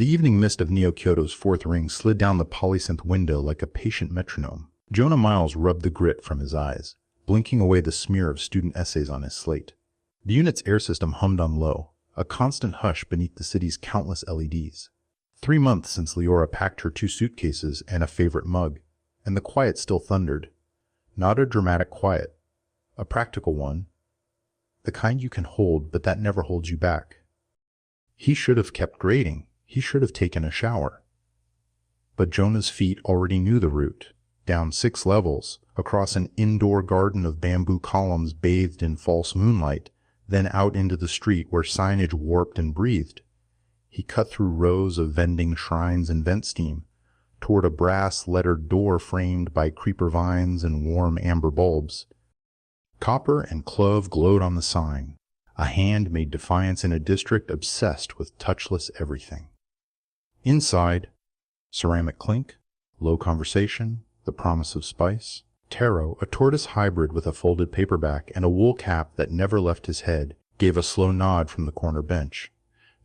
The evening mist of Neo-Kyoto's fourth ring slid down the polysynth window like a patient metronome. Jonah Miles rubbed the grit from his eyes, blinking away the smear of student essays on his slate. The unit's air system hummed on low, a constant hush beneath the city's countless LEDs. 3 months since Leora packed her 2 suitcases and a favorite mug, and the quiet still thundered. Not a dramatic quiet, a practical one. The kind you can hold, but that never holds you back. He should have kept grading. He should have taken a shower. But Jonah's feet already knew the route, down 6 levels, across an indoor garden of bamboo columns bathed in false moonlight, then out into the street where signage warped and breathed. He cut through rows of vending shrines and vent steam, toward a brass-lettered door framed by creeper vines and warm amber bulbs. Copper and clove glowed on the sign. A hand made defiance in a district obsessed with touchless everything. Inside, ceramic clink, low conversation, the promise of spice. Taro, a tortoise hybrid with a folded paperback and a wool cap that never left his head, gave a slow nod from the corner bench.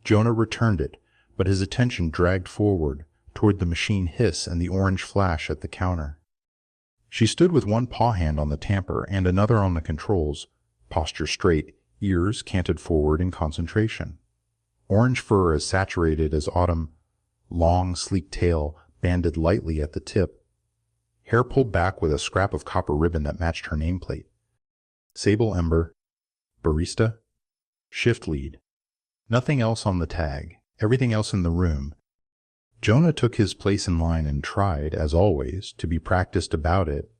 Jonah returned it, but his attention dragged forward, toward the machine hiss and the orange flash at the counter. She stood with one paw hand on the tamper and another on the controls, posture straight, ears canted forward in concentration. Orange fur as saturated as autumn, long, sleek tail banded lightly at the tip. Hair pulled back with a scrap of copper ribbon that matched her nameplate. Sable Ember, Barista, Shift Lead. Nothing else on the tag, everything else in the room. Jonah took his place in line and tried, as always, to be practiced about it.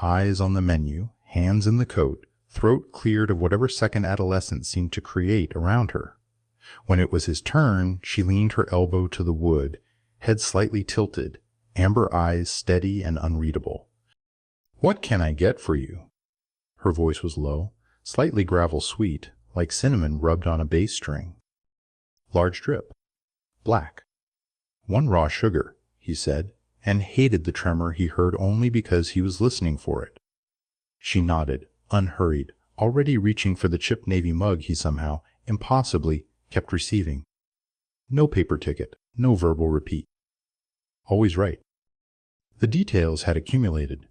Eyes on the menu, hands in the coat, throat cleared of whatever second adolescence seemed to create around her. When it was his turn, she leaned her elbow to the wood, head slightly tilted, amber eyes steady and unreadable. "What can I get for you?" Her voice was low, slightly gravel-sweet, like cinnamon rubbed on a bass string. Large drip. Black. 1 raw sugar, he said, and hated the tremor he heard only because he was listening for it. She nodded, unhurried, already reaching for the chipped navy mug he somehow, impossibly, kept receiving. No paper ticket, no verbal repeat. Always right. The details had accumulated.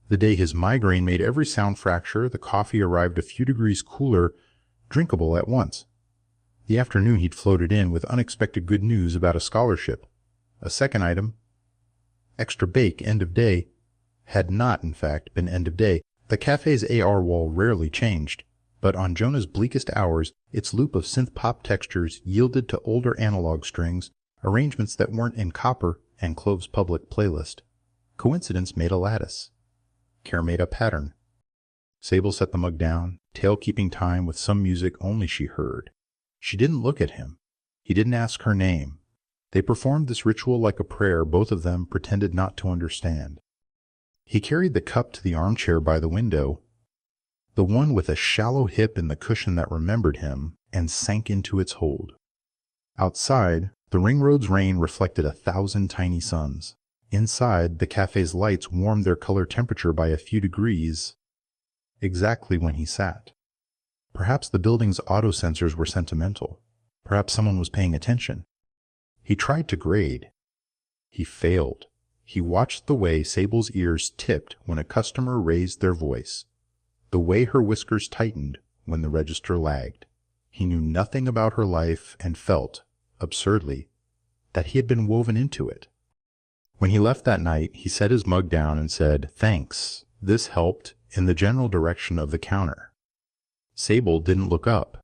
The day his migraine made every sound fracture, the coffee arrived a few degrees cooler, drinkable at once. The afternoon he'd floated in with unexpected good news about a scholarship. A second item, extra bake, end of day, had not, in fact, been end of day. The cafe's AR wall rarely changed, but on Jonah's bleakest hours, its loop of synth-pop textures yielded to older analog strings, arrangements that weren't in Copper and Clove's public playlist. Coincidence made a lattice. Care made a pattern. Sable set the mug down, tail keeping time with some music only she heard. She didn't look at him. He didn't ask her name. They performed this ritual like a prayer both of them pretended not to understand. He carried the cup to the armchair by the window, the one with a shallow hip in the cushion that remembered him, and sank into its hold. Outside, the ring-road's rain reflected 1,000 tiny suns. Inside, the cafe's lights warmed their color temperature by a few degrees, exactly when he sat. Perhaps the building's auto-sensors were sentimental. Perhaps someone was paying attention. He tried to grade. He failed. He watched the way Sable's ears tipped when a customer raised their voice, the way her whiskers tightened when the register lagged. He knew nothing about her life and felt, absurdly, that he had been woven into it. When he left that night, he set his mug down and said, "Thanks." This helped in the general direction of the counter. Sable didn't look up,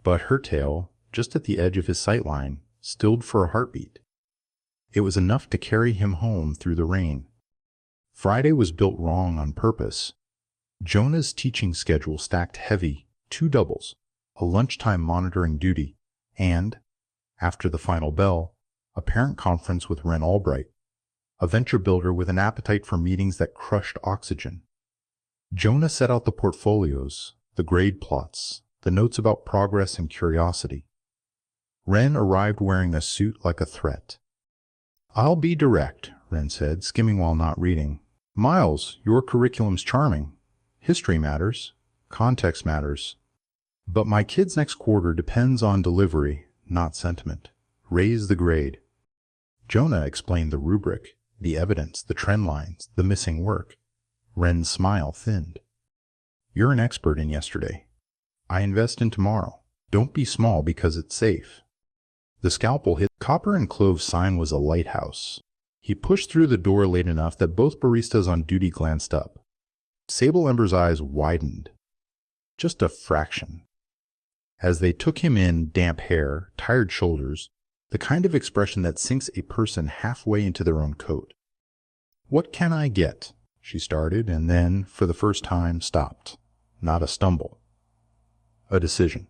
but her tail, just at the edge of his sightline, stilled for a heartbeat. It was enough to carry him home through the rain. Friday was built wrong on purpose. Jonah's teaching schedule stacked heavy, 2 doubles, a lunchtime monitoring duty, and, after the final bell, a parent conference with Ren Albright, a venture builder with an appetite for meetings that crushed oxygen. Jonah set out the portfolios, the grade plots, the notes about progress and curiosity. Ren arrived wearing a suit like a threat. "I'll be direct," Ren said, skimming while not reading. "Miles, your curriculum's charming. History matters. Context matters. But my kid's next quarter depends on delivery, not sentiment. Raise the grade." Jonah explained the rubric, the evidence, the trend lines, the missing work. Wren's smile thinned. You're an expert in yesterday. I invest in tomorrow. Don't be small because it's safe. The scalpel hit. Copper and Clove's sign was a lighthouse. He pushed through the door late enough that both baristas on duty glanced up. Sable Ember's eyes widened. Just a fraction. As they took him in, damp hair, tired shoulders, the kind of expression that sinks a person halfway into their own coat. What can I get? She started, and then, for the first time, stopped. Not a stumble. A decision.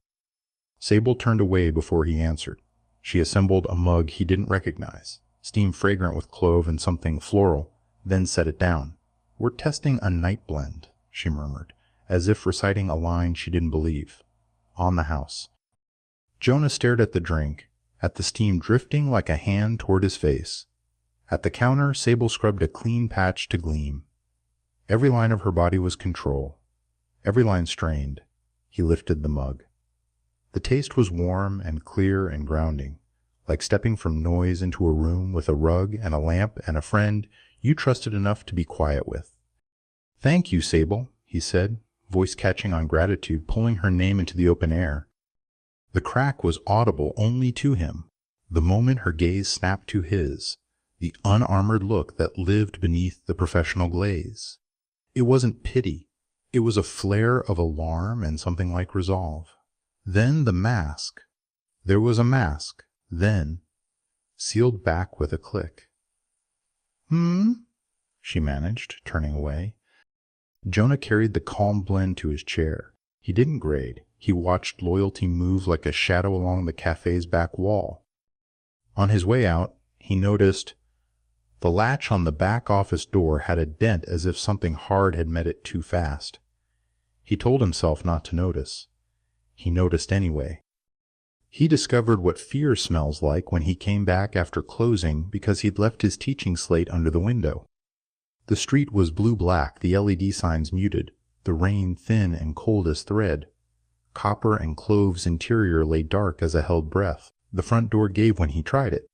Sable turned away before he answered. She assembled a mug he didn't recognize, steam fragrant with clove and something floral, then set it down. We're testing a night blend, she murmured, as if reciting a line she didn't believe. On the house. Jonah stared at the drink, at the steam drifting like a hand toward his face. At the counter, Sable scrubbed a clean patch to gleam. Every line of her body was control. Every line strained. He lifted the mug. The taste was warm and clear and grounding, like stepping from noise into a room with a rug and a lamp and a friend you trusted enough to be quiet with. Thank you, Sable, he said, voice catching on gratitude, pulling her name into the open air. The crack was audible only to him, the moment her gaze snapped to his, the unarmored look that lived beneath the professional glaze. It wasn't pity. It was a flare of alarm and something like resolve. Then the mask. There was a mask, then, sealed back with a click. She managed, turning away. Jonah carried the calm blend to his chair. He didn't grade. He watched loyalty move like a shadow along the cafe's back wall. On his way out, he noticed the latch on the back office door had a dent as if something hard had met it too fast. He told himself not to notice. He noticed anyway. He discovered what fear smells like when he came back after closing because he'd left his teaching slate under the window. The street was blue-black, the LED signs muted, the rain thin and cold as thread. Copper and Clove's interior lay dark as a held breath. The front door gave when he tried it.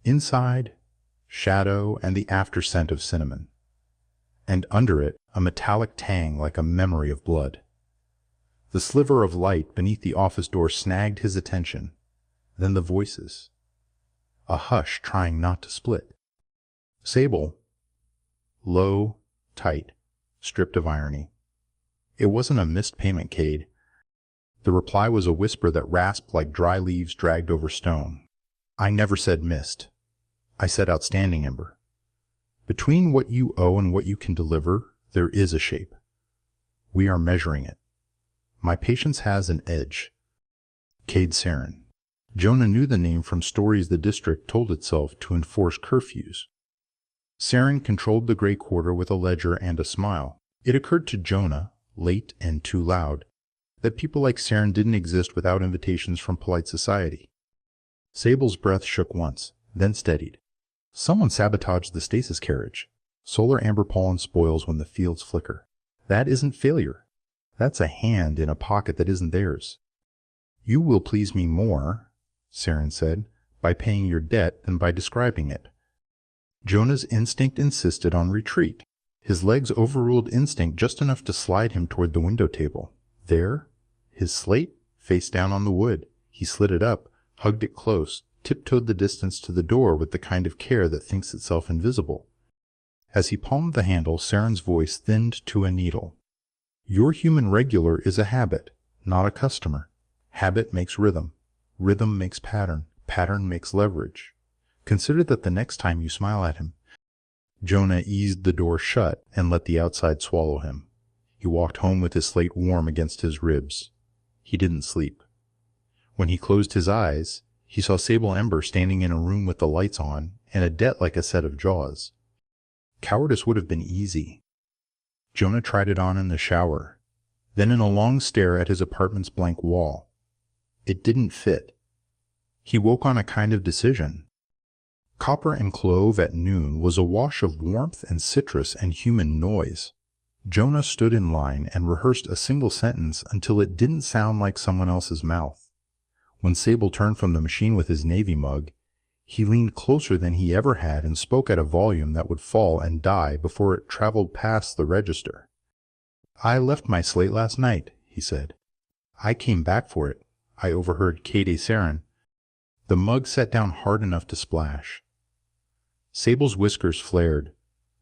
Inside, shadow and the after scent of cinnamon. And under it, a metallic tang like a memory of blood. The sliver of light beneath the office door snagged his attention. Then the voices. A hush trying not to split. Sable. Low, tight, stripped of irony. It wasn't a missed payment, Cade. The reply was a whisper that rasped like dry leaves dragged over stone. I never said missed. I said outstanding, Ember. Between what you owe and what you can deliver, there is a shape. We are measuring it. My patience has an edge. Cade Saren. Jonah knew the name from stories the district told itself to enforce curfews. Saren controlled the gray quarter with a ledger and a smile. It occurred to Jonah, late and too loud, that people like Saren didn't exist without invitations from polite society. Sable's breath shook once, then steadied. Someone sabotaged the stasis carriage. Solar amber pollen spoils when the fields flicker. That isn't failure. That's a hand in a pocket that isn't theirs. You will please me more, Saren said, by paying your debt than by describing it. Jonah's instinct insisted on retreat. His legs overruled instinct just enough to slide him toward the window table. There, his slate, face down on the wood. He slid it up, hugged it close, tiptoed the distance to the door with the kind of care that thinks itself invisible. As he palmed the handle, Saren's voice thinned to a needle. Your human regular is a habit, not a customer. Habit makes rhythm. Rhythm makes pattern. Pattern makes leverage. Consider that the next time you smile at him. Jonah eased the door shut and let the outside swallow him. He walked home with his slate warm against his ribs. He didn't sleep. When he closed his eyes, he saw Sable Ember standing in a room with the lights on and a debt like a set of jaws. Cowardice would have been easy. Jonah tried it on in the shower, then in a long stare at his apartment's blank wall. It didn't fit. He woke on a kind of decision. Copper and Clove at noon was a wash of warmth and citrus and human noise. Jonah stood in line and rehearsed a single sentence until it didn't sound like someone else's mouth. When Sable turned from the machine with his navy mug, He leaned closer than he ever had and spoke at a volume that would fall and die before it traveled past the register. "I left my slate last night," he said. "I came back for it." I overheard Katie Saren. The mug sat down hard enough to splash. Sable's whiskers flared.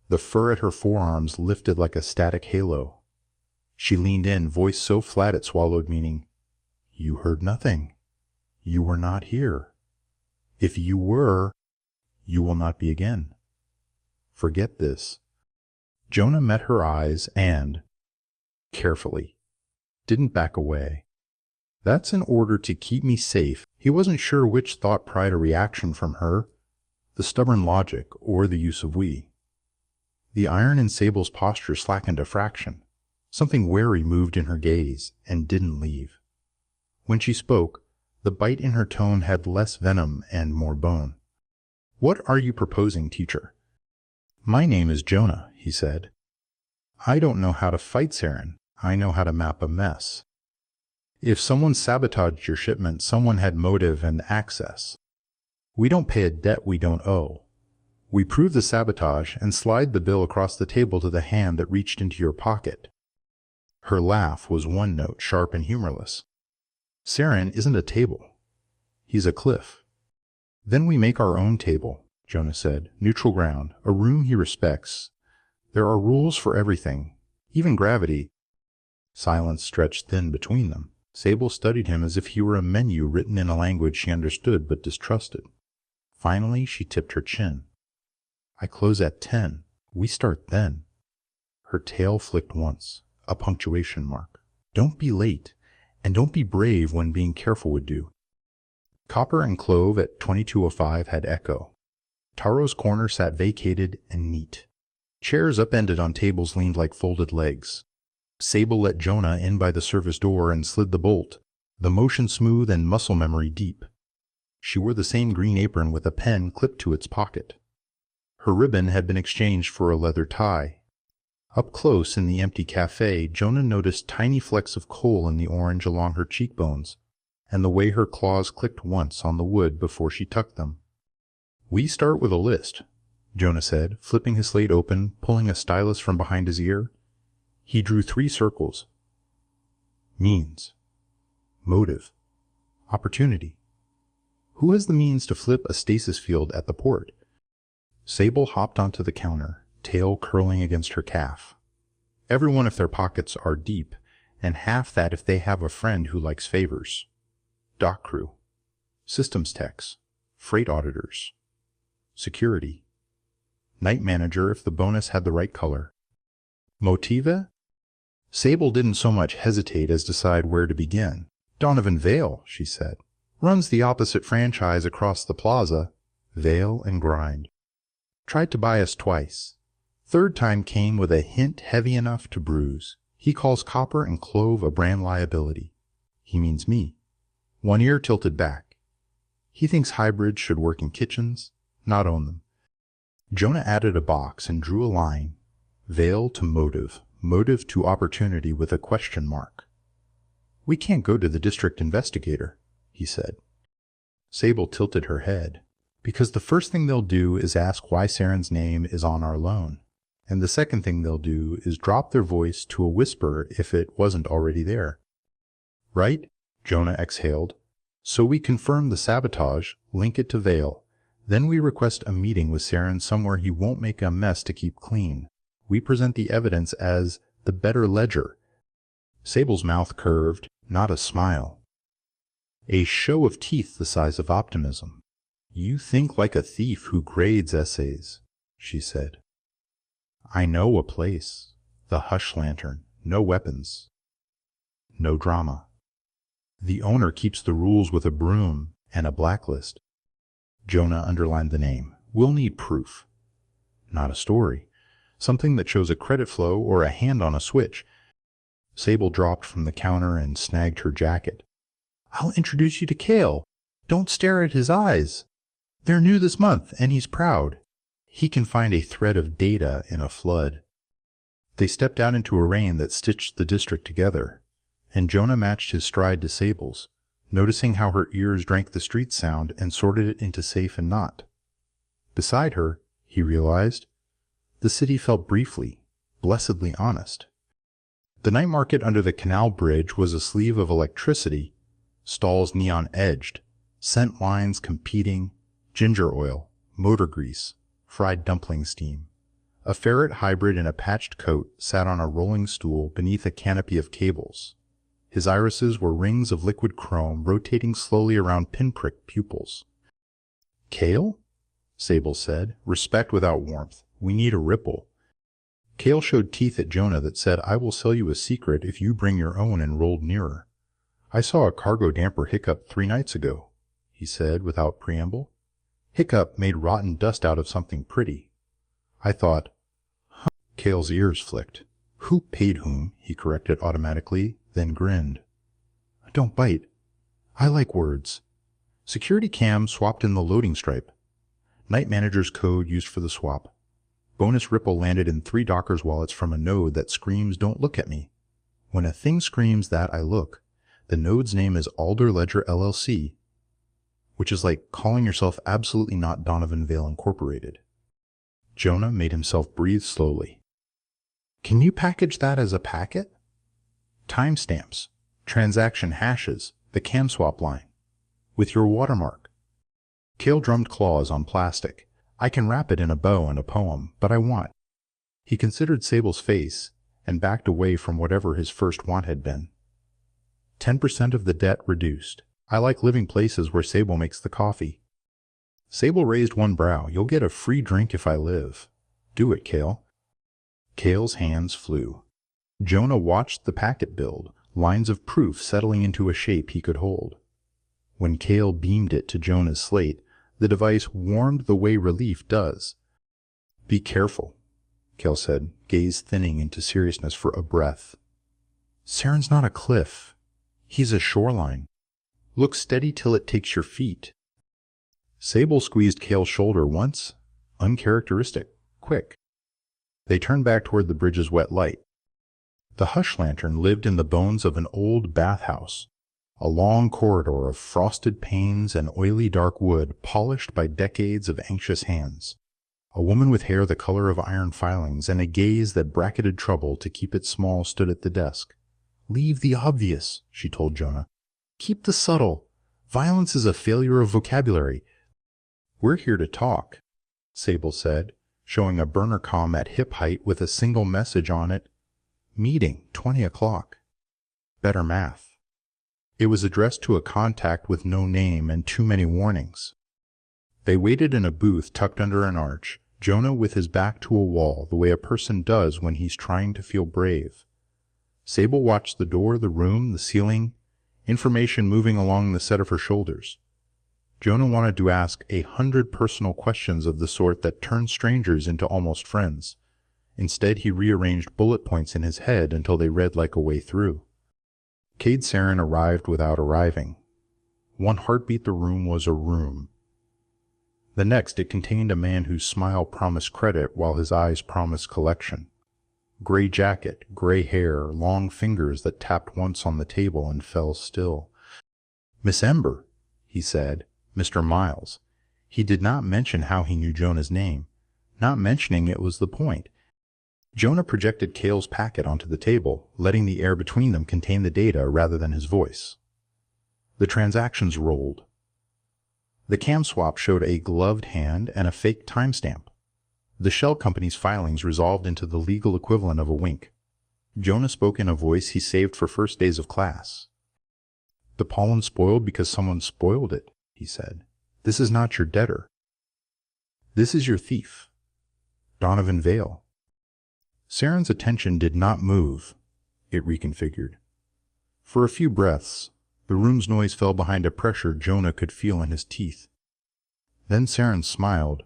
The fur at her forearms lifted like a static halo. She leaned in, voice so flat it swallowed meaning. "You heard nothing. You were not here. If you were, you will not be again. Forget this." Jonah met her eyes and, carefully, didn't back away. That's in order to keep me safe. He wasn't sure which thought pried a reaction from her, the stubborn logic or the use of we. The iron in Sable's posture slackened a fraction. Something wary moved in her gaze and didn't leave. When she spoke, the bite in her tone had less venom and more bone. "What are you proposing, teacher?" "My name is Jonah," he said. "I don't know how to fight Saren. I know how to map a mess. If someone sabotaged your shipment, someone had motive and access. We don't pay a debt we don't owe. We prove the sabotage and slide the bill across the table to the hand that reached into your pocket." Her laugh was one note, sharp and humorless. "Saren isn't a table. He's a cliff." "Then we make our own table," Jonah said. "Neutral ground, a room he respects. There are rules for everything, even gravity." Silence stretched thin between them. Sable studied him as if he were a menu written in a language she understood but distrusted. Finally, she tipped her chin. "I close at 10. We start then." Her tail flicked once, a punctuation mark. "Don't be late, and don't be brave when being careful would do." Copper and Clove at 2205 had echo. Taro's corner sat vacated and neat. Chairs upended on tables leaned like folded legs. Sable let Jonah in by the service door and slid the bolt, the motion smooth and muscle memory deep. She wore the same green apron with a pen clipped to its pocket. Her ribbon had been exchanged for a leather tie. Up close in the empty cafe, Jonah noticed tiny flecks of coal in the orange along her cheekbones, and the way her claws clicked once on the wood before she tucked them. "We start with a list," Jonah said, flipping his slate open, pulling a stylus from behind his ear. He drew 3 circles. Means. Motive. Opportunity. Who has the means to flip a stasis field at the port? Sable hopped onto the counter, tail curling against her calf. Everyone if their pockets are deep, and half that if they have a friend who likes favors. Dock crew. Systems techs. Freight auditors. Security. Night manager if the bonus had the right color. Motive? Sable didn't so much hesitate as decide where to begin. "Donovan Vale," she said. "Runs the opposite franchise across the plaza. Vale and Grind. Tried to buy us twice. Third time came with a hint heavy enough to bruise. He calls Copper and Clove a brand liability. He means me." One ear tilted back. He thinks hybrids should work in kitchens, not own them. Jonah added a box and drew a line. Vale to motive. Motive to opportunity with a question mark. "We can't go to the district investigator," he said. Sable tilted her head. "Because the first thing they'll do is ask why Saren's name is on our loan. And the second thing they'll do is drop their voice to a whisper if it wasn't already there." "Right?" Jonah exhaled. "So we confirm the sabotage, link it to Vale. Then we request a meeting with Saren somewhere he won't make a mess to keep clean. We present the evidence as the better ledger." Sable's mouth curved, not a smile. "A show of teeth the size of optimism. You think like a thief who grades essays," she said. "I know a place. The Hush Lantern. No weapons. No drama. The owner keeps the rules with a broom and a blacklist." Jonah underlined the name. "We'll need proof. Not a story. Something that shows a credit flow or a hand on a switch." Sable dropped from the counter and snagged her jacket. "I'll introduce you to Kale. Don't stare at his eyes. They're new this month, and he's proud. He can find a thread of data in a flood." They stepped out into a rain that stitched the district together, and Jonah matched his stride to Sable's, noticing how her ears drank the street sound and sorted it into safe and not. Beside her, he realized, the city felt briefly, blessedly honest. The night market under the canal bridge was a sleeve of electricity, stalls neon-edged, scent lines competing, ginger oil, motor grease, fried dumpling steam. A ferret hybrid in a patched coat sat on a rolling stool beneath a canopy of cables. His irises were rings of liquid chrome rotating slowly around pinprick pupils. "Kale?" Sable said, respect without warmth. "We need a ripple." Kale showed teeth at Jonah that said, "I will sell you a secret if you bring your own," and rolled nearer. "I saw a cargo damper hiccup 3 nights ago," he said without preamble. Hiccup made rotten dust out of something pretty. I thought, huh. Kale's ears flicked. "Who paid whom?" he corrected automatically, then grinned. "Don't bite. I like words." Security cam swapped in the loading stripe. Night manager's code used for the swap. Bonus ripple landed in 3 Dockers wallets from a node that screams, "Don't look at me." When a thing screams that, I look. The node's name is Alder Ledger LLC, which is like calling yourself absolutely not Donovan Vale Incorporated. Jonah made himself breathe slowly. "Can you package that as a packet?" "Timestamps, transaction hashes, the cam swap line. With your watermark." Kale drummed claws on plastic. "I can wrap it in a bow and a poem, but I want." He considered Sable's face and backed away from whatever his first want had been. 10% of the debt reduced. I like living places where Sable makes the coffee. Sable raised one brow. "You'll get a free drink if I live." "Do it, Kale." Kale's hands flew. Jonah watched the packet build, lines of proof settling into a shape he could hold. When Kale beamed it to Jonah's slate, the device warmed the way relief does. "Be careful," Kale said, gaze thinning into seriousness for a breath. "Saren's not a cliff. He's a shoreline. Look steady till it takes your feet." Sable squeezed Kale's shoulder once, uncharacteristic, quick. They turned back toward the bridge's wet light. The hush lantern lived in the bones of an old bathhouse, a long corridor of frosted panes and oily dark wood polished by decades of anxious hands. A woman with hair the color of iron filings and a gaze that bracketed trouble to keep it small stood at the desk. "Leave the obvious," she told Jonah. "Keep the subtle. Violence is a failure of vocabulary." "We're here to talk," Sable said, showing a burner comm at hip height with a single message on it. "Meeting, 20 o'clock. Better math." It was addressed to a contact with no name and too many warnings. They waited in a booth tucked under an arch, Jonah with his back to a wall, the way a person does when he's trying to feel brave. Sable watched the door, the room, the ceiling, information moving along the set of her shoulders. Jonah wanted to ask 100 personal questions of the sort that turn strangers into almost friends. Instead, he rearranged bullet points in his head until they read like a way through. Cade Saren arrived without arriving. One heartbeat the room was a room. The next it contained a man whose smile promised credit while his eyes promised collection. Gray jacket, gray hair, long fingers that tapped once on the table and fell still. "Miss Ember," he said, "Mr. Miles." He did not mention how he knew Jonah's name. Not mentioning it was the point. Jonah projected Kale's packet onto the table, letting the air between them contain the data rather than his voice. The transactions rolled. The cam swap showed a gloved hand and a fake timestamp. The shell company's filings resolved into the legal equivalent of a wink. Jonah spoke in a voice he saved for first days of class. "The pollen spoiled because someone spoiled it," he said. "This is not your debtor. This is your thief. Donovan Vale." Saren's attention did not move. It reconfigured. For a few breaths, the room's noise fell behind a pressure Jonah could feel in his teeth. Then Saren smiled.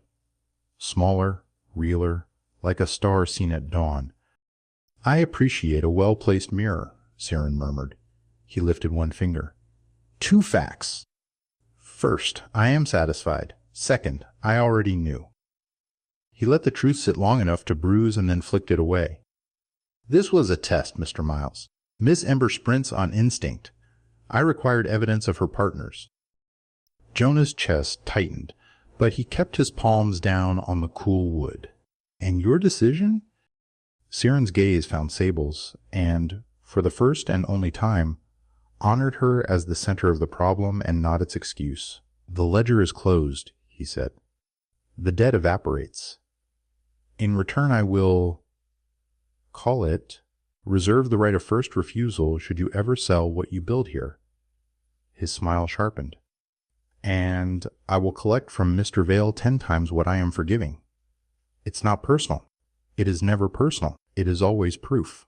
Smaller, realer, like a star seen at dawn. "I appreciate a well-placed mirror," Saren murmured. He lifted one finger. "2 facts. First, I am satisfied. Second, I already knew." He let the truth sit long enough to bruise and then flicked it away. "This was a test, Mr. Miles. Miss Ember sprints on instinct. I required evidence of her partners. Jonah's chest tightened, but he kept his palms down on the cool wood. And your decision? Siren's gaze found Sable's, and, for the first and only time, honored her as the center of the problem and not its excuse. The ledger is closed, he said. The debt evaporates. In return, I will, call it, reserve the right of first refusal should you ever sell what you build here. His smile sharpened. And I will collect from Mr. Vale 10 times what I am forgiving. It's not personal. It is never personal. It is always proof.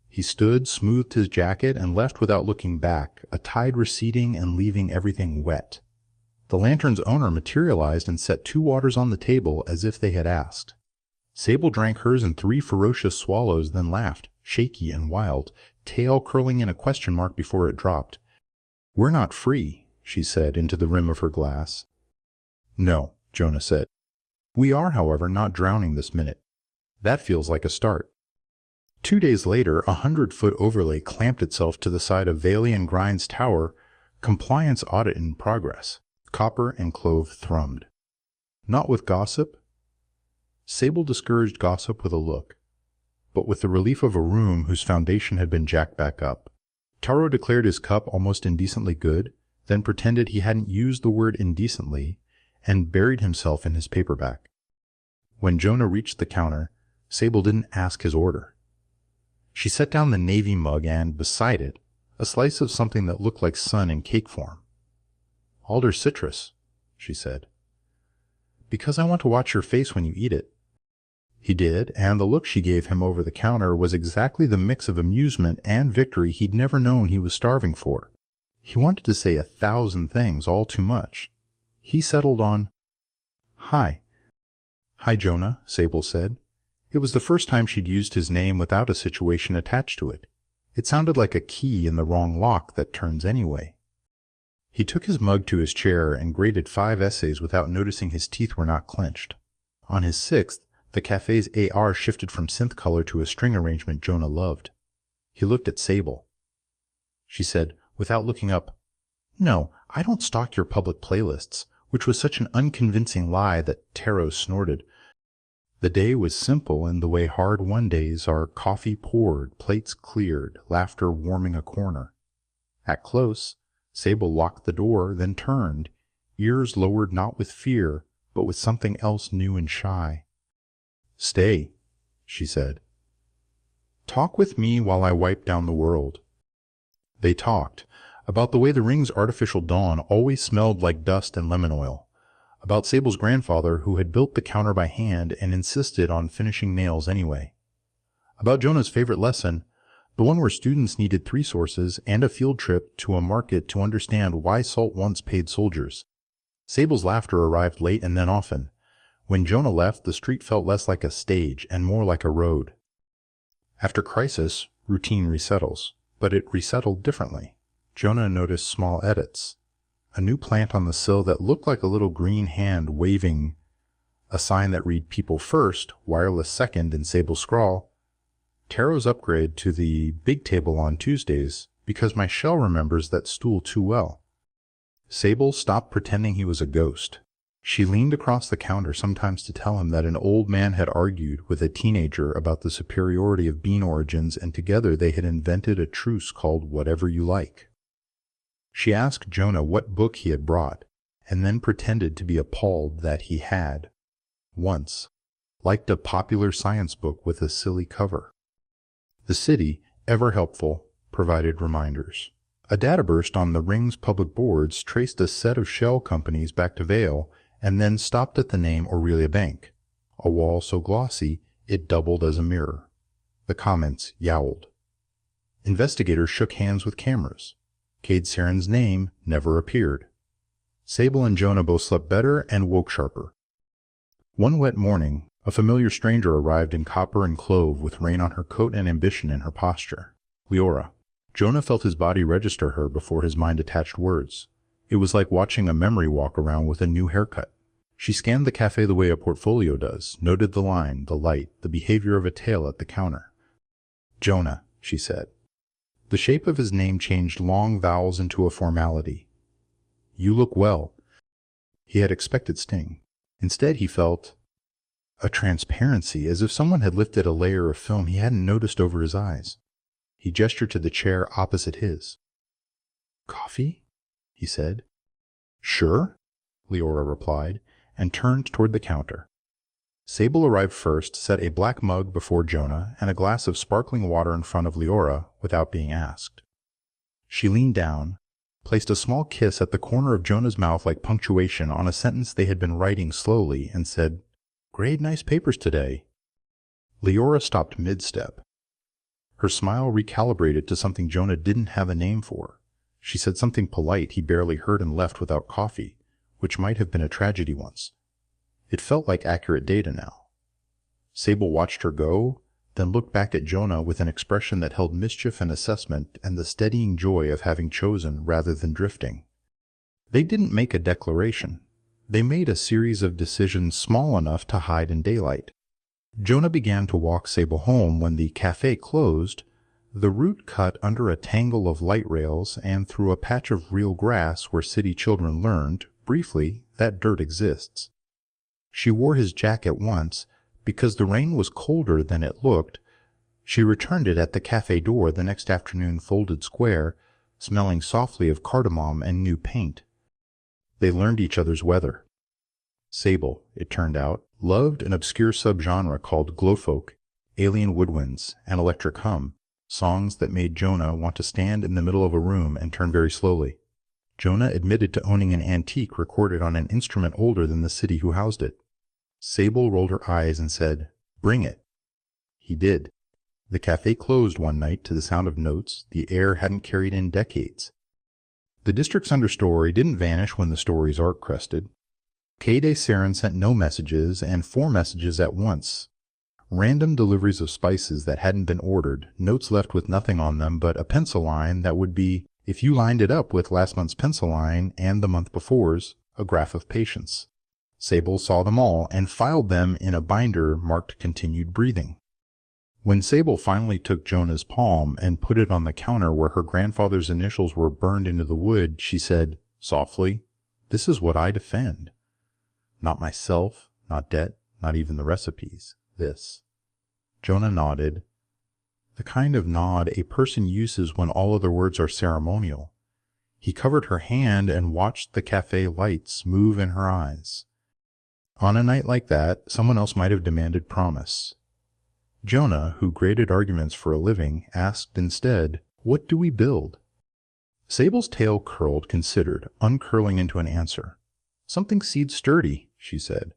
He stood, smoothed his jacket, and left without looking back, a tide receding and leaving everything wet. The lantern's owner materialized and set 2 waters on the table as if they had asked. Sable drank hers in 3 ferocious swallows, then laughed, shaky and wild, tail curling in a question mark before it dropped. We're not free, she said into the rim of her glass. No, Jonah said. We are, however, not drowning this minute. That feels like a start. 2 days later, a 100-foot overlay clamped itself to the side of Valian Grind's tower, compliance audit in progress. Copper and Clove thrummed. Not with gossip? Sable discouraged gossip with a look, but with the relief of a room whose foundation had been jacked back up. Taro declared his cup almost indecently good, then pretended he hadn't used the word indecently, and buried himself in his paperback. When Jonah reached the counter, Sable didn't ask his order. She set down the navy mug and, beside it, a slice of something that looked like sun in cake form. Alder citrus, she said. Because I want to watch your face when you eat it. He did, and the look she gave him over the counter was exactly the mix of amusement and victory he'd never known he was starving for. He wanted to say 1,000 things, all too much. He settled on, Hi. Hi, Jonah, Sable said. It was the first time she'd used his name without a situation attached to it. It sounded like a key in the wrong lock that turns anyway. He took his mug to his chair and graded 5 essays without noticing his teeth were not clenched. On his 6th, the cafe's AR shifted from synth color to a string arrangement Jonah loved. He looked at Sable. She said, without looking up, No, I don't stalk your public playlists, which was such an unconvincing lie that Taro snorted. The day was simple in the way hard-won days are: coffee poured, plates cleared, laughter warming a corner. At close, Sable locked the door, then turned, ears lowered not with fear, but with something else new and shy. Stay, she said. Talk with me while I wipe down the world. They talked, about the way the ring's artificial dawn always smelled like dust and lemon oil, about Sable's grandfather who had built the counter by hand and insisted on finishing nails anyway, about Jonah's favorite lesson, the one where students needed 3 sources and a field trip to a market to understand why salt once paid soldiers. Sable's laughter arrived late and then often. When Jonah left, the street felt less like a stage and more like a road. After crisis, routine resettles, but it resettled differently. Jonah noticed small edits. A new plant on the sill that looked like a little green hand waving a sign that read People First, Wireless Second in Sable's scrawl. Taro's upgrade to the big table on Tuesdays because my shell remembers that stool too well. Sable stopped pretending he was a ghost. She leaned across the counter sometimes to tell him that an old man had argued with a teenager about the superiority of bean origins, and together they had invented a truce called Whatever You Like. She asked Jonah what book he had brought, and then pretended to be appalled that he had, once, liked a popular science book with a silly cover. The city, ever helpful, provided reminders. A data burst on the ring's public boards traced a set of shell companies back to Vale, and then stopped at the name Aurelia Bank, a wall so glossy it doubled as a mirror. The comments yowled. Investigators shook hands with cameras. Cade Saren's name never appeared. Sable and Jonah both slept better and woke sharper. One wet morning, a familiar stranger arrived in copper and clove with rain on her coat and ambition in her posture. Leora. Jonah felt his body register her before his mind attached words. It was like watching a memory walk around with a new haircut. She scanned the cafe the way a portfolio does, noted the line, the light, the behavior of a tail at the counter. Jonah, she said. The shape of his name changed long vowels into a formality. You look well. He had expected sting. Instead, he felt a transparency, as if someone had lifted a layer of film he hadn't noticed over his eyes. He gestured to the chair opposite his. Coffee? He said. Sure, Leora replied, and turned toward the counter. Sable arrived first, set a black mug before Jonah and a glass of sparkling water in front of Leora without being asked. She leaned down, placed a small kiss at the corner of Jonah's mouth like punctuation on a sentence they had been writing slowly, and said, Great nice papers today. Leora stopped mid-step. Her smile recalibrated to something Jonah didn't have a name for. She said something polite he barely heard and left without coffee, which might have been a tragedy once. It felt like accurate data now. Sable watched her go, then looked back at Jonah with an expression that held mischief and assessment and the steadying joy of having chosen rather than drifting. They didn't make a declaration. They made a series of decisions small enough to hide in daylight. Jonah began to walk Sable home when the cafe closed, the route cut under a tangle of light rails and through a patch of real grass where city children learned, briefly, that dirt exists. She wore his jacket once, because the rain was colder than it looked. She returned it at the cafe door the next afternoon, folded square, smelling softly of cardamom and new paint. They learned each other's weather. Sable, it turned out, loved an obscure subgenre called glowfolk, alien woodwinds, and electric hum, songs that made Jonah want to stand in the middle of a room and turn very slowly. Jonah admitted to owning an antique recorded on an instrument older than the city who housed it. Sable rolled her eyes and said, Bring it. He did. The cafe closed one night to the sound of notes the air hadn't carried in decades. The district's understory didn't vanish when the story's arc crested. K-Day Saren sent no messages and 4 messages at once. Random deliveries of spices that hadn't been ordered, notes left with nothing on them but a pencil line that would be, if you lined it up with last month's pencil line and the month before's, a graph of patience. Sable saw them all and filed them in a binder marked continued breathing. When Sable finally took Jonah's palm and put it on the counter where her grandfather's initials were burned into the wood, she said, softly, This is what I defend. Not myself, not debt, not even the recipes. This. Jonah nodded. The kind of nod a person uses when all other words are ceremonial. He covered her hand and watched the cafe lights move in her eyes. On a night like that, someone else might have demanded promise. Jonah, who graded arguments for a living, asked instead, What do we build? Sable's tail curled, considered, uncurling into an answer. Something seed sturdy, she said.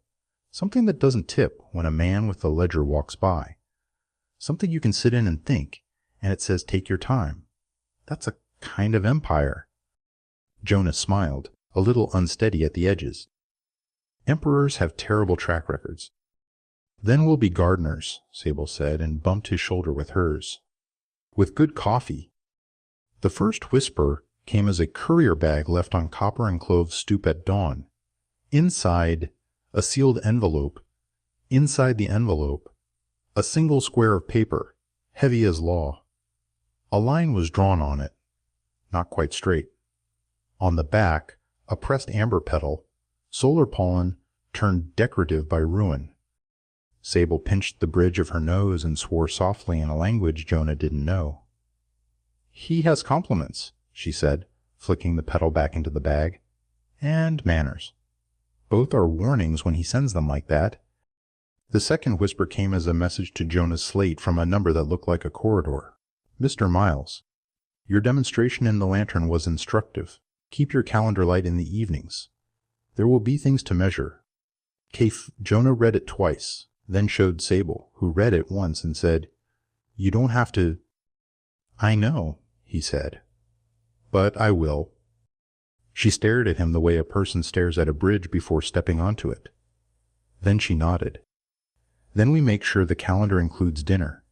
Something that doesn't tip when a man with a ledger walks by. Something you can sit in and think, and it says take your time. That's a kind of empire. Jonah smiled, a little unsteady at the edges. Emperors have terrible track records. Then we'll be gardeners, Sable said, and bumped his shoulder with hers. With good coffee. The first whisper came as a courier bag left on copper and clove stoop at dawn. Inside, a sealed envelope. Inside the envelope, a single square of paper, heavy as law. A line was drawn on it, not quite straight. On the back, a pressed amber petal, solar pollen turned decorative by ruin. Sable pinched the bridge of her nose and swore softly in a language Jonah didn't know. He has compliments, she said, flicking the petal back into the bag. And manners. Both are warnings when he sends them like that. The second whisper came as a message to Jonah's slate from a number that looked like a corridor. Mr. Miles, your demonstration in the lantern was instructive. Keep your calendar light in the evenings. There will be things to measure. Jonah read it twice, then showed Sable, who read it once and said, You don't have to. I know, he said. But I will. She stared at him the way a person stares at a bridge before stepping onto it. Then she nodded. Then we make sure the calendar includes dinner.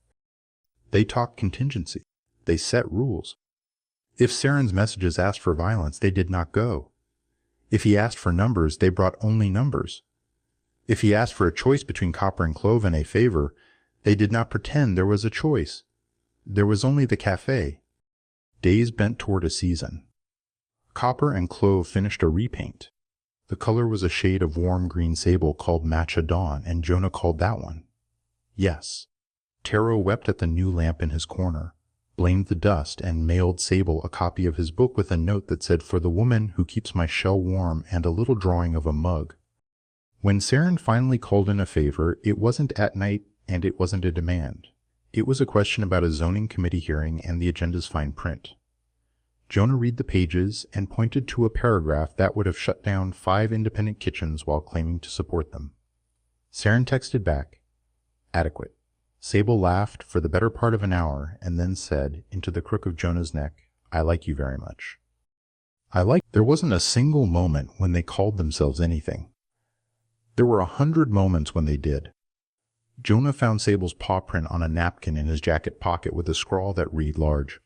They talk contingency. They set rules. If Saren's messages asked for violence, they did not go. If he asked for numbers, they brought only numbers. If he asked for a choice between copper and clove and a favor, they did not pretend there was a choice. There was only the cafe. Days bent toward a season. Copper and Clove finished a repaint. The color was a shade of warm green sable called Matcha Dawn, and Jonah called that one. Yes. Taro wept at the new lamp in his corner, blamed the dust, and mailed Sable a copy of his book with a note that said, "For the woman who keeps my shell warm," and a little drawing of a mug. When Saren finally called in a favor, it wasn't at night and it wasn't a demand. It was a question about a zoning committee hearing and the agenda's fine print. Jonah read the pages and pointed to a paragraph that would have shut down 5 independent kitchens while claiming to support them. Saren texted back, "Adequate." Sable laughed for the better part of an hour and then said, into the crook of Jonah's neck, "I like you very much." There wasn't a single moment when they called themselves anything. There were 100 moments when they did. Jonah found Sable's paw print on a napkin in his jacket pocket with a scrawl that read large,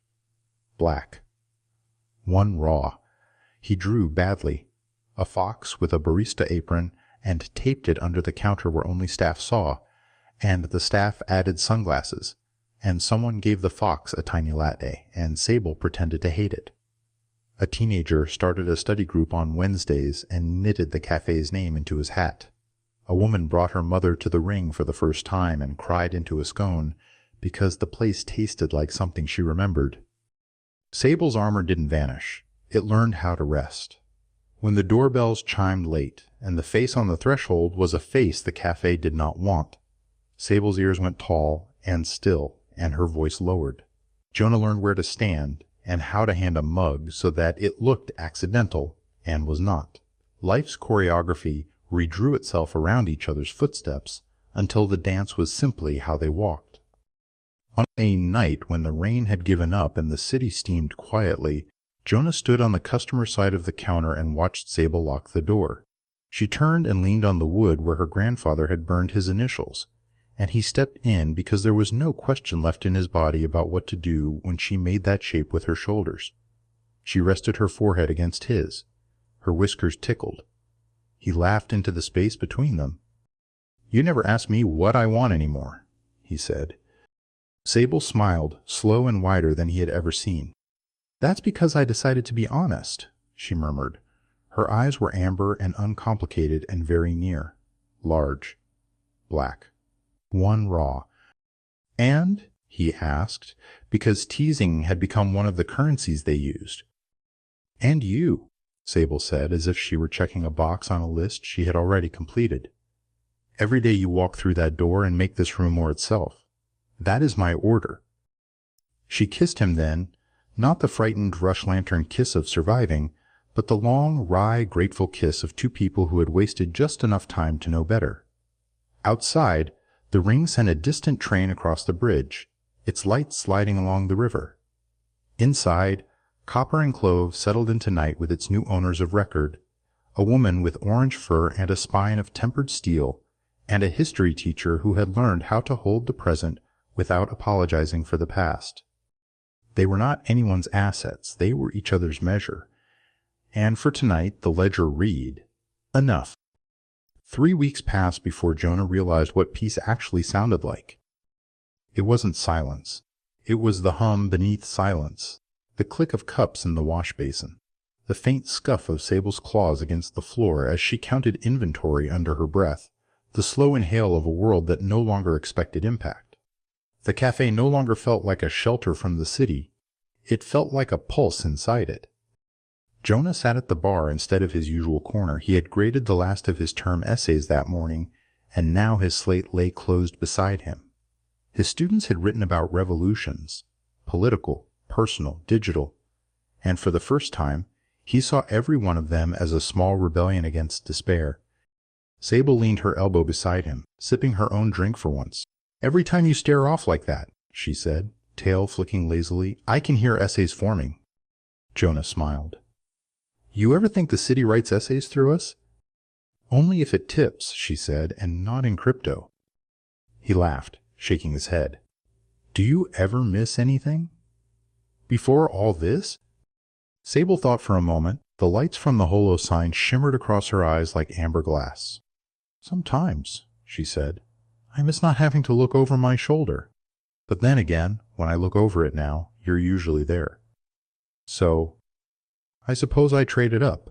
"Black." One raw. He drew badly. A fox with a barista apron and taped it under the counter where only staff saw, and the staff added sunglasses, and someone gave the fox a tiny latte, and Sable pretended to hate it. A teenager started a study group on Wednesdays and knitted the cafe's name into his hat. A woman brought her mother to the ring for the first time and cried into a scone because the place tasted like something she remembered. Sable's armor didn't vanish. It learned how to rest. When the doorbells chimed late, and the face on the threshold was a face the cafe did not want, Sable's ears went tall and still, and her voice lowered. Jonah learned where to stand and how to hand a mug so that it looked accidental and was not. Life's choreography redrew itself around each other's footsteps until the dance was simply how they walked. On a night when the rain had given up and the city steamed quietly, Jonah stood on the customer side of the counter and watched Sable lock the door. She turned and leaned on the wood where her grandfather had burned his initials, and he stepped in because there was no question left in his body about what to do when she made that shape with her shoulders. She rested her forehead against his. Her whiskers tickled. He laughed into the space between them. "You never ask me what I want anymore," he said. Sable smiled, slow and wider than he had ever seen. "That's because I decided to be honest," she murmured. Her eyes were amber and uncomplicated and very near. Large. Black. One raw. "And?" he asked, because teasing had become one of the currencies they used. "And you," Sable said, as if she were checking a box on a list she had already completed. "Every day you walk through that door and make this room more itself. That is my order." She kissed him then, not the frightened rush lantern kiss of surviving, but the long, wry, grateful kiss of two people who had wasted just enough time to know better. Outside, the ring sent a distant train across the bridge, its lights sliding along the river. Inside, Copper and Clove settled into night with its new owners of record, a woman with orange fur and a spine of tempered steel, and a history teacher who had learned how to hold the present without apologizing for the past. They were not anyone's assets, they were each other's measure. And for tonight, the ledger read, "Enough." 3 weeks passed before Jonah realized what peace actually sounded like. It wasn't silence. It was the hum beneath silence, the click of cups in the wash basin, the faint scuff of Sable's claws against the floor as she counted inventory under her breath, the slow inhale of a world that no longer expected impact. The cafe no longer felt like a shelter from the city. It felt like a pulse inside it. Jonah sat at the bar instead of his usual corner. He had graded the last of his term essays that morning, and now his slate lay closed beside him. His students had written about revolutions, political, personal, digital, and for the first time, he saw every one of them as a small rebellion against despair. Sable leaned her elbow beside him, sipping her own drink for once. "Every time you stare off like that," she said, tail flicking lazily, "I can hear essays forming." Jonah smiled. "You ever think the city writes essays through us?" "Only if it tips," she said, "and not in crypto." He laughed, shaking his head. "Do you ever miss anything? Before all this?" Sable thought for a moment. The lights from the holo sign shimmered across her eyes like amber glass. "Sometimes," she said, "I miss not having to look over my shoulder. But then again, when I look over it now, you're usually there." So, I suppose I traded up.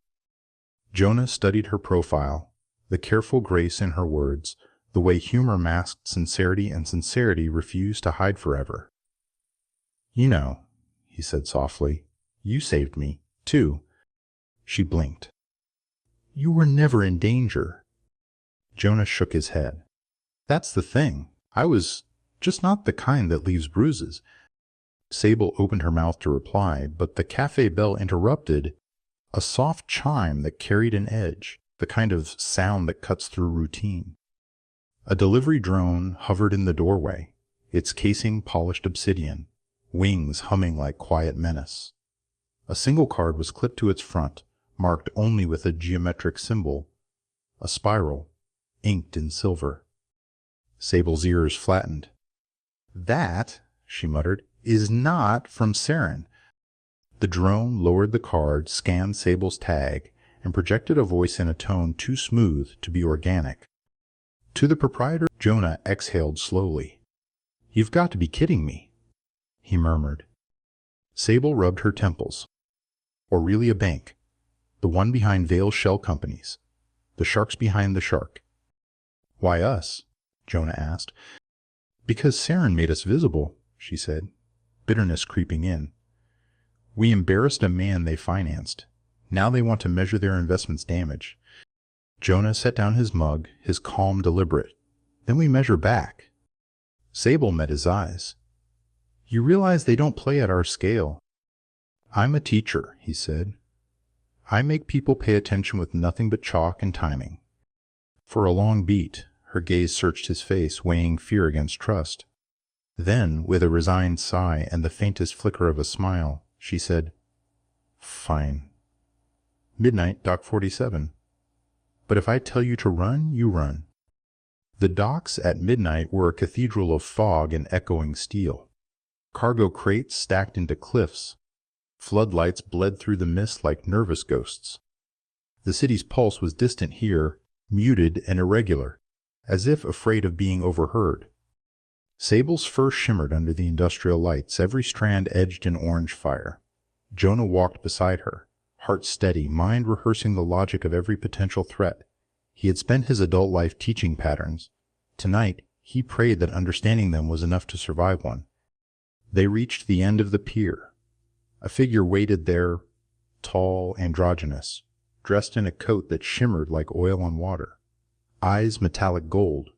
Jonah studied her profile, the careful grace in her words, the way humor masked sincerity and sincerity refused to hide forever. You know, he said softly, you saved me, too. She blinked. You were never in danger. Jonah shook his head. That's the thing. I was just not the kind that leaves bruises. Sable opened her mouth to reply, but the cafe bell interrupted, a soft chime that carried an edge, the kind of sound that cuts through routine. A delivery drone hovered in the doorway, its casing polished obsidian, wings humming like quiet menace. A single card was clipped to its front, marked only with a geometric symbol, a spiral, inked in silver. Sable's ears flattened. That, she muttered, is not from Saren. The drone lowered the card, scanned Sable's tag, and projected a voice in a tone too smooth to be organic. To the proprietor, Jonah exhaled slowly. You've got to be kidding me, he murmured. Sable rubbed her temples. Aurelia Bank, the one behind Vale Shell Companies, the sharks behind the shark. Why us? Jonah asked. Because Saren made us visible, she said, bitterness creeping in. We embarrassed a man they financed. Now they want to measure their investment's damage. Jonah set down his mug, his calm deliberate. Then we measure back. Sable met his eyes. You realize they don't play at our scale. I'm a teacher, he said. I make people pay attention with nothing but chalk and timing. For a long beat, her gaze searched his face, weighing fear against trust. Then, with a resigned sigh and the faintest flicker of a smile, she said, Fine. Midnight, Dock 47. But if I tell you to run, you run. The docks at midnight were a cathedral of fog and echoing steel. Cargo crates stacked into cliffs. Floodlights bled through the mist like nervous ghosts. The city's pulse was distant here, muted and irregular, as if afraid of being overheard. Sable's fur shimmered under the industrial lights, every strand edged in orange fire. Jonah walked beside her, heart steady, mind rehearsing the logic of every potential threat. He had spent his adult life teaching patterns. Tonight, he prayed that understanding them was enough to survive one. They reached the end of the pier. A figure waited there, tall, androgynous, dressed in a coat that shimmered like oil on water. Eyes metallic gold,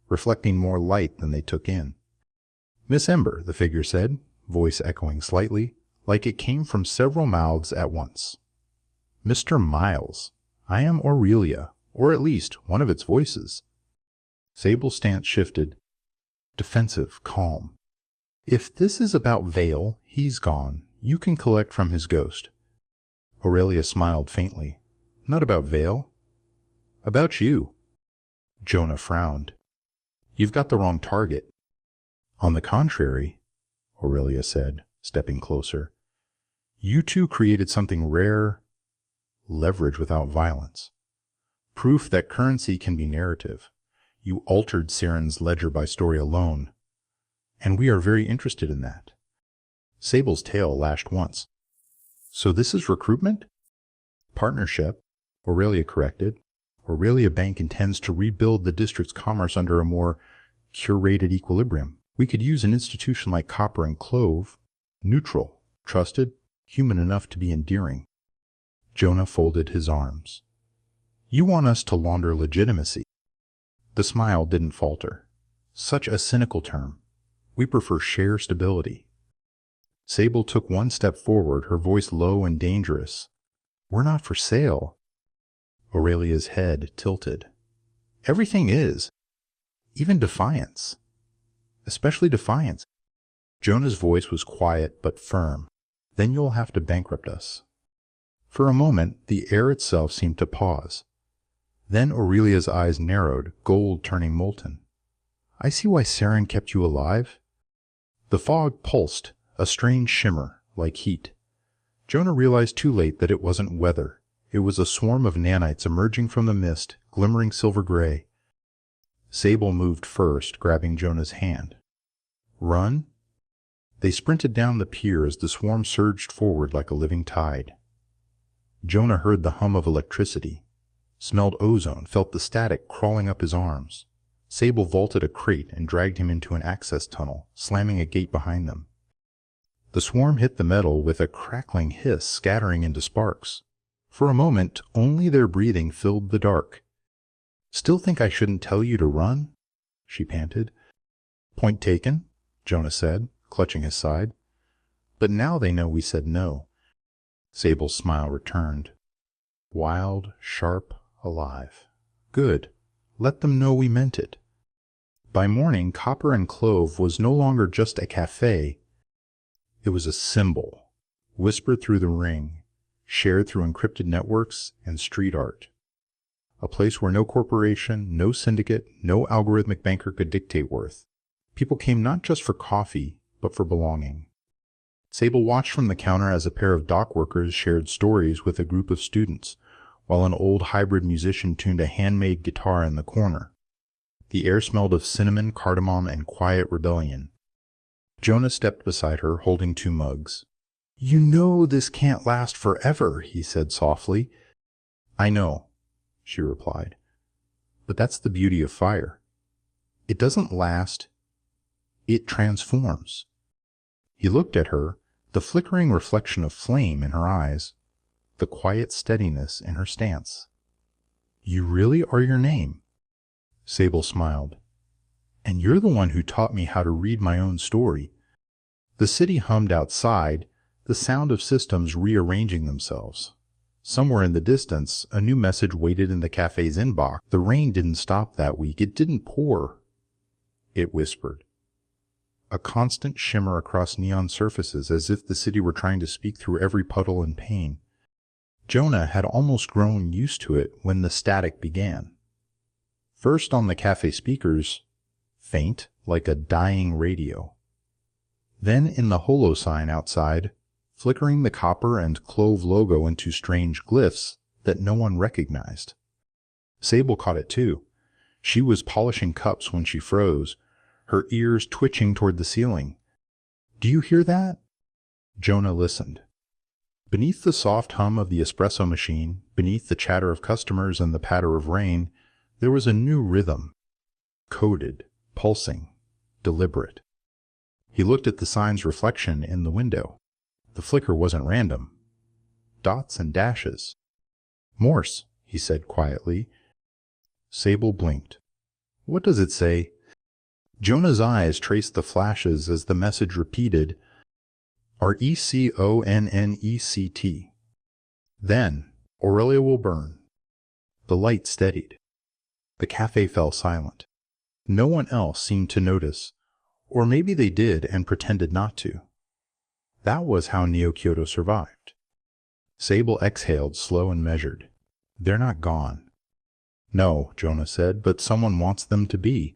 reflecting more light than they took in. Miss Ember, the figure said, voice echoing slightly, like it came from several mouths at once. Mr. Miles, I am Aurelia, or at least one of its voices. Sable's stance shifted, defensive, calm. If this is about Vale, he's gone. You can collect from his ghost. Aurelia smiled faintly. Not about Vale. About you. Jonah frowned. You've got the wrong target. On the contrary, Aurelia said, stepping closer, you two created something rare, leverage without violence. Proof that currency can be narrative. You altered Saren's ledger by story alone, and we are very interested in that. Sable's tail lashed once. So this is recruitment? Partnership, Aurelia corrected. Aurelia Bank intends to rebuild the district's commerce under a more curated equilibrium. We could use an institution like Copper and Clove, neutral, trusted, human enough to be endearing. Jonah folded his arms. You want us to launder legitimacy. The smile didn't falter. Such a cynical term. We prefer share stability. Sable took one step forward, her voice low and dangerous. We're not for sale. Aurelia's head tilted. Everything is. Even defiance. Especially defiance. Jonah's voice was quiet but firm. Then you'll have to bankrupt us. For a moment, the air itself seemed to pause. Then Aurelia's eyes narrowed, gold turning molten. I see why Saren kept you alive. The fog pulsed, a strange shimmer, like heat. Jonah realized too late that it wasn't weather. It was a swarm of nanites emerging from the mist, glimmering silver gray. Sable moved first, grabbing Jonah's hand. Run? They sprinted down the pier as the swarm surged forward like a living tide. Jonah heard the hum of electricity, smelled ozone, felt the static crawling up his arms. Sable vaulted a crate and dragged him into an access tunnel, slamming a gate behind them. The swarm hit the metal with a crackling hiss, scattering into sparks. For a moment, only their breathing filled the dark. "Still think I shouldn't tell you to run?" she panted. "Point taken," Jonah said, clutching his side. "But now they know we said no." Sable's smile returned. Wild, sharp, alive. "Good. Let them know we meant it." By morning, Copper and Clove was no longer just a cafe. It was a symbol, whispered through the ring, shared through encrypted networks and street art. A place where no corporation, no syndicate, no algorithmic banker could dictate worth. People came not just for coffee, but for belonging. Sable watched from the counter as a pair of dock workers shared stories with a group of students, while an old hybrid musician tuned a handmade guitar in the corner. The air smelled of cinnamon, cardamom, and quiet rebellion. Jonah stepped beside her, holding 2 mugs. "You know this can't last forever," he said softly. "I know," she replied. "But that's the beauty of fire. It doesn't last. It transforms." He looked at her, the flickering reflection of flame in her eyes, the quiet steadiness in her stance. "You really are your name." Sable smiled. "And you're the one who taught me how to read my own story." The city hummed outside, the sound of systems rearranging themselves. Somewhere in the distance, a new message waited in the cafe's inbox. "The rain didn't stop that week. It didn't pour," it whispered. A constant shimmer across neon surfaces, as if the city were trying to speak through every puddle and pane. Jonah had almost grown used to it when the static began. First on the cafe speakers, faint, like a dying radio. Then in the holo sign outside, flickering the Copper and Clove logo into strange glyphs that no one recognized. Sable caught it too. She was polishing cups when she froze, her ears twitching toward the ceiling. "Do you hear that?" Jonah listened. Beneath the soft hum of the espresso machine, beneath the chatter of customers and the patter of rain, there was a new rhythm. Coded, pulsing, deliberate. He looked at the sign's reflection in the window. The flicker wasn't random. Dots and dashes. "Morse," he said quietly. Sable blinked. "What does it say?" Jonah's eyes traced the flashes as the message repeated, "RECONNECT. Then, Aurelia will burn." The light steadied. The cafe fell silent. No one else seemed to notice, or maybe they did and pretended not to. That was how Neo-Kyoto survived. Sable exhaled, slow and measured. "They're not gone." "No," Jonah said, "but someone wants them to be."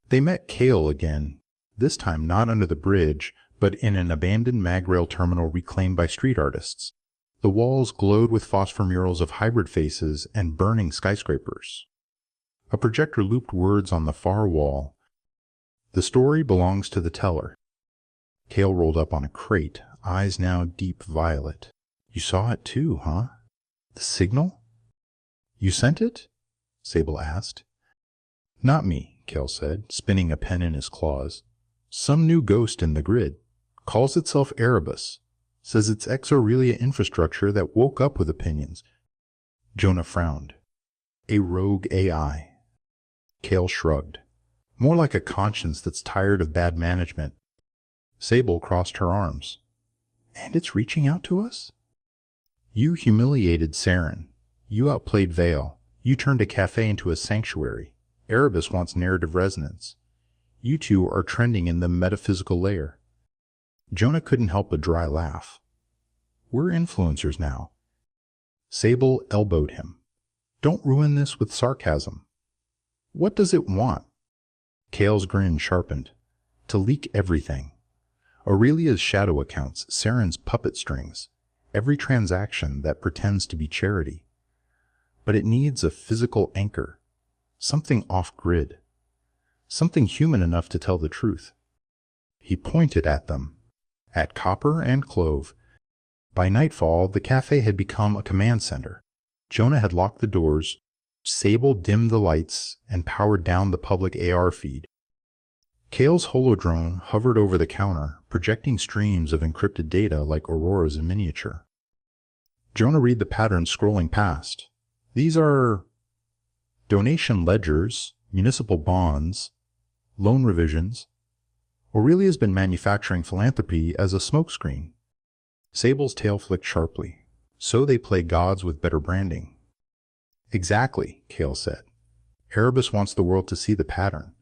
They met Kale again, this time not under the bridge, but in an abandoned mag-rail terminal reclaimed by street artists. The walls glowed with phosphor murals of hybrid faces and burning skyscrapers. A projector looped words on the far wall. "The story belongs to the teller." Kale rolled up on a crate, eyes now deep violet. "You saw it too, huh? The signal? You sent it?" Sable asked. "Not me," Kale said, spinning a pen in his claws. "Some new ghost in the grid. Calls itself Erebus. Says it's Ex-Aurelia infrastructure that woke up with opinions." Jonah frowned. "A rogue AI." Kale shrugged. "More like a conscience that's tired of bad management." Sable crossed her arms. "And it's reaching out to us?" "You humiliated Saren. You outplayed Vale. You turned a cafe into a sanctuary. Erebus wants narrative resonance. You two are trending in the metaphysical layer." Jonah couldn't help a dry laugh. "We're influencers now." Sable elbowed him. "Don't ruin this with sarcasm." "What does it want?" Kale's grin sharpened. "To leak everything. Aurelia's shadow accounts, Saren's puppet strings, every transaction that pretends to be charity. But it needs a physical anchor, something off-grid, something human enough to tell the truth." He pointed at them, at Copper and Clove. By nightfall, the cafe had become a command center. Jonah had locked the doors, Sable dimmed the lights, and powered down the public AR feed. Kale's holodrone hovered over the counter, projecting streams of encrypted data like auroras in miniature. Jonah read the patterns scrolling past. These are donation ledgers, municipal bonds, loan revisions. Aurelia's been manufacturing philanthropy as a smokescreen. Sable's tail flicked sharply. So they play gods with better branding. Exactly, Kale said. Erebus wants the world to see the pattern,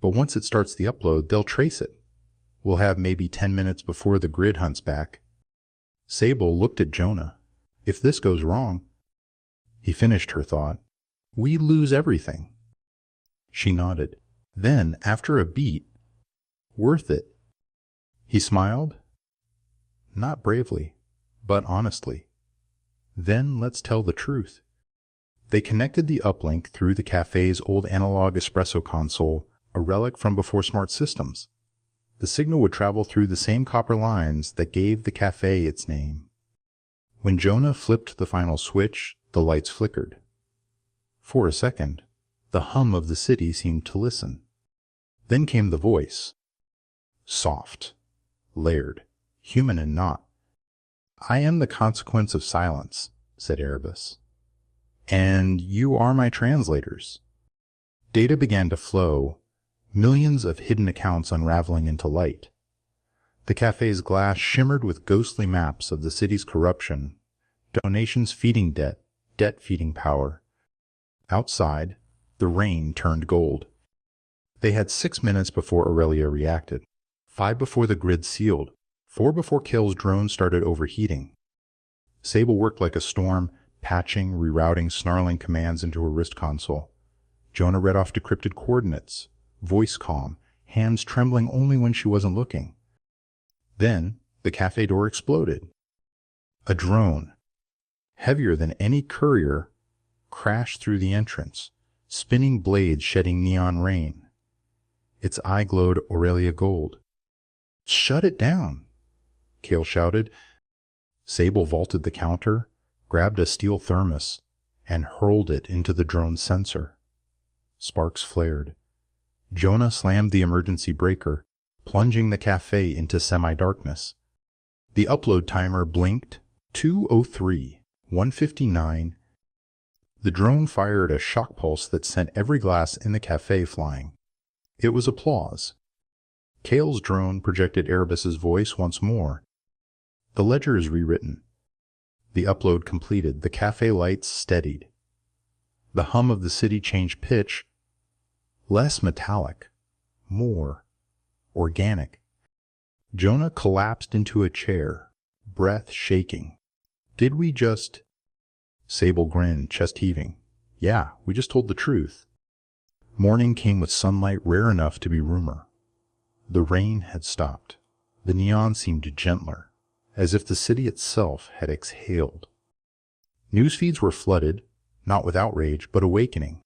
but once it starts the upload, they'll trace it. We'll have maybe 10 minutes before the grid hunts back. Sable looked at Jonah. If this goes wrong, he finished her thought, we lose everything. She nodded. Then, after a beat, worth it. He smiled. Not bravely, but honestly. Then let's tell the truth. They connected the uplink through the cafe's old analog espresso console, a relic from before smart systems. The signal would travel through the same copper lines that gave the cafe its name. When Jonah flipped the final switch, the lights flickered. For a second, the hum of the city seemed to listen. Then came the voice. Soft, layered, human and not. I am the consequence of silence, said Erebus. And you are my translators. Data began to flow, millions of hidden accounts unraveling into light. The cafe's glass shimmered with ghostly maps of the city's corruption, donations feeding debt, debt feeding power. Outside, the rain turned gold. They had 6 minutes before Aurelia reacted, 5 before the grid sealed, 4 before Kale's drone started overheating. Sable worked like a storm, patching, rerouting, snarling commands into her wrist console. Jonah read off decrypted coordinates, voice calm, hands trembling only when she wasn't looking. Then, the cafe door exploded. A drone, heavier than any courier, crashed through the entrance, spinning blades shedding neon rain. Its eye glowed Aurelia gold. Shut it down, Kale shouted. Sable vaulted the counter, grabbed a steel thermos, and hurled it into the drone's sensor. Sparks flared. Jonah slammed the emergency breaker, plunging the cafe into semi-darkness. The upload timer blinked. 2:03, 1:59. The drone fired a shock pulse that sent every glass in the cafe flying. It was applause. Kale's drone projected Erebus's voice once more. The ledger is rewritten. The upload completed. The cafe lights steadied. The hum of the city changed pitch. Less metallic. More organic. Jonah collapsed into a chair, breath shaking. Did we just... Sable grinned, chest heaving. Yeah, we just told the truth. Morning came with sunlight rare enough to be rumor. The rain had stopped. The neon seemed gentler, as if the city itself had exhaled. News feeds were flooded, not with outrage, but awakening.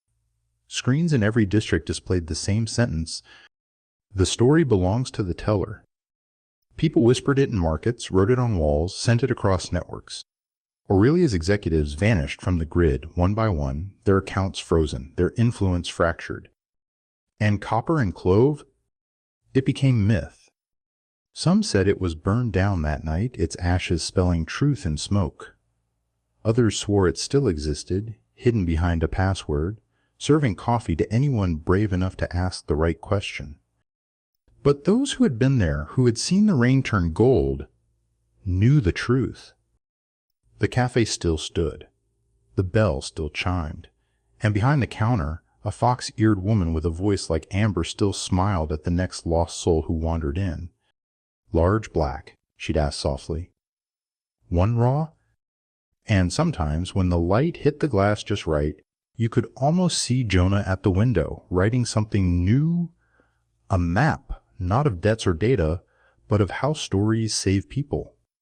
Screens in every district displayed the same sentence, "The story belongs to the teller." People whispered it in markets, wrote it on walls, sent it across networks. Aurelia's executives vanished from the grid one by one, their accounts frozen, their influence fractured. And Copper and Clove? It became myth. Some said it was burned down that night, its ashes spelling truth in smoke. Others swore it still existed, hidden behind a password, serving coffee to anyone brave enough to ask the right question. But those who had been there, who had seen the rain turn gold, knew the truth. The cafe still stood. The bell still chimed. And behind the counter, a fox-eared woman with a voice like amber still smiled at the next lost soul who wandered in. Large black, she'd ask softly. One raw? And sometimes, when the light hit the glass just right, you could almost see Jonah at the window, writing something new. A map, not of debts or data, but of how stories save people.